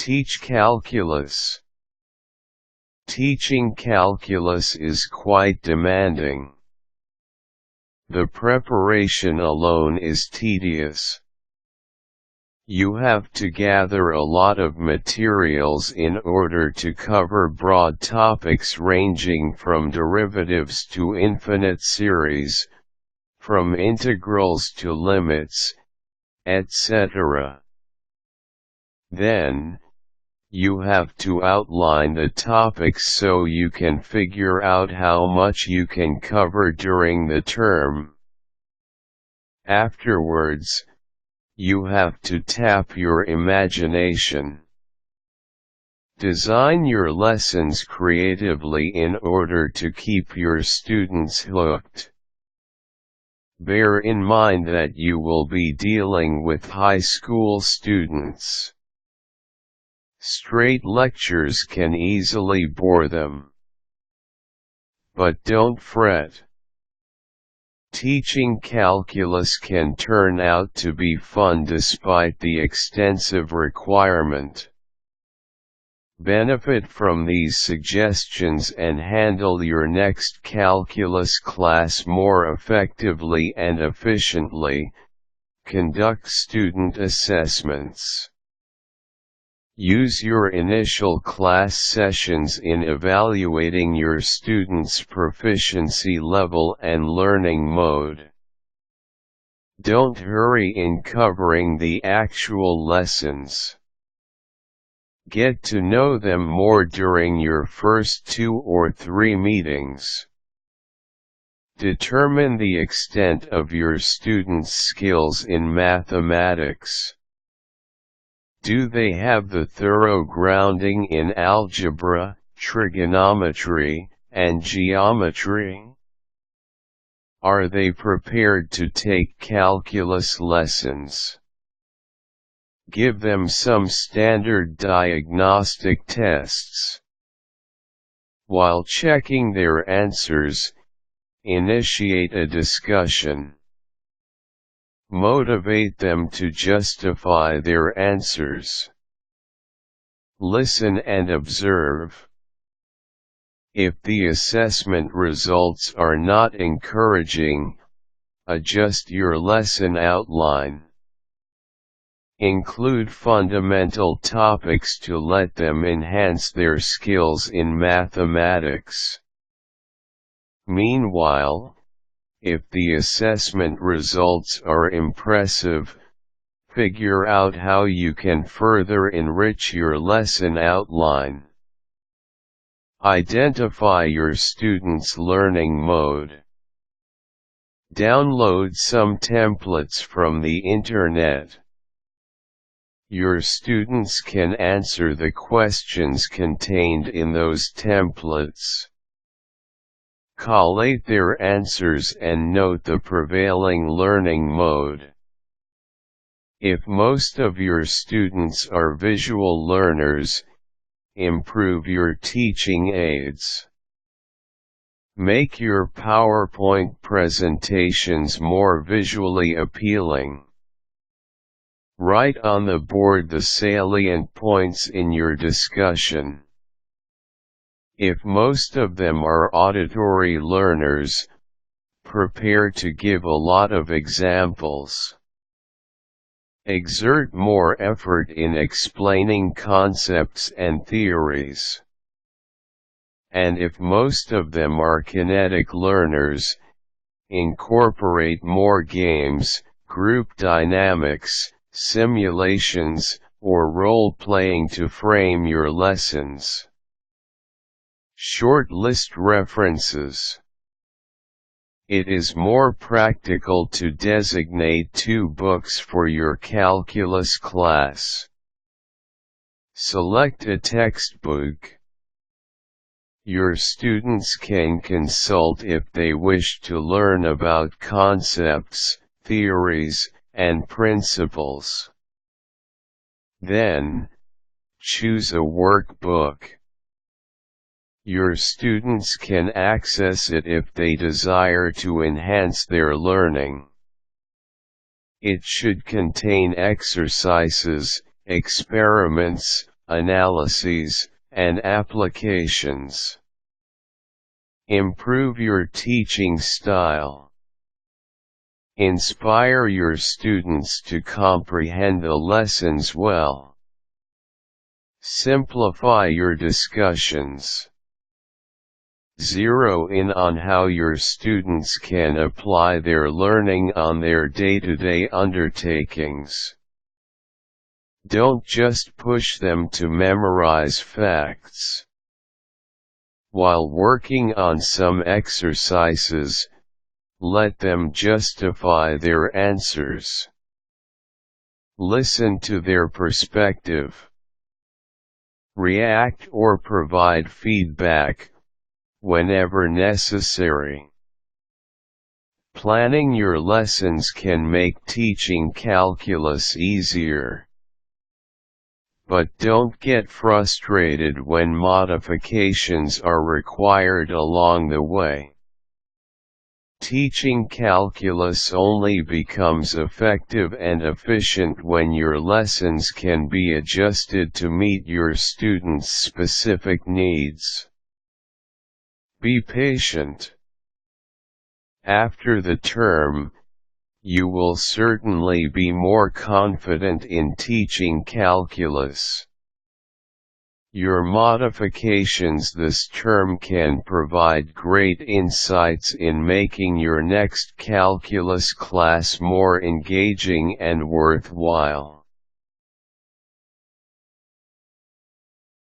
Teach calculus. Teaching calculus is quite demanding. The preparation alone is tedious. You have to gather a lot of materials in order to cover broad topics ranging from derivatives to infinite series, from integrals to limits, etc. Then, you have to outline the topics so you can figure out how much you can cover during the term. Afterwards, you have to tap your imagination. Design your lessons creatively in order to keep your students hooked. Bear in mind that you will be dealing with high school students. Straight lectures can easily bore them. But don't fret. Teaching calculus can turn out to be fun despite the extensive requirement. Benefit from these suggestions and handle your next calculus class more effectively and efficiently. Conduct student assessments. Use your initial class sessions in evaluating your students' proficiency level and learning mode. Don't hurry in covering the actual lessons. Get to know them more during your first 2 or 3 meetings. Determine the extent of your students' skills in mathematics. Do they have the thorough grounding in algebra, trigonometry, and geometry? Are they prepared to take calculus lessons? Give them some standard diagnostic tests. While checking their answers, initiate a discussion. Motivate them to justify their answers. Listen and observe. If the assessment results are not encouraging, adjust your lesson outline. Include fundamental topics to let them enhance their skills in mathematics. Meanwhile, if the assessment results are impressive, figure out how you can further enrich your lesson outline. Identify your students' learning mode. Download some templates from the internet. Your students can answer the questions contained in those templates. Collate their answers and note the prevailing learning mode. If most of your students are visual learners, improve your teaching aids. Make your PowerPoint presentations more visually appealing. Write on the board the salient points in your discussion. If most of them are auditory learners, prepare to give a lot of examples. Exert more effort in explaining concepts and theories. And if most of them are kinetic learners, incorporate more games, group dynamics, simulations, or role-playing to frame your lessons. Short list references. It is more practical to designate 2 books for your calculus class. Select a textbook. Your students can consult if they wish to learn about concepts, theories, and principles. Then, choose a workbook. Your students can access it if they desire to enhance their learning. It should contain exercises, experiments, analyses, and applications. Improve your teaching style. Inspire your students to comprehend the lessons well. Simplify your discussions. Zero in on how your students can apply their learning on their day-to-day undertakings. Don't just push them to memorize facts. While working on some exercises, let them justify their answers. Listen to their perspective. React or provide feedback whenever necessary. Planning your lessons can make teaching calculus easier. But don't get frustrated when modifications are required along the way. Teaching calculus only becomes effective and efficient when your lessons can be adjusted to meet your students' specific needs. Be patient. After the term, you will certainly be more confident in teaching calculus. Your modifications this term can provide great insights in making your next calculus class more engaging and worthwhile.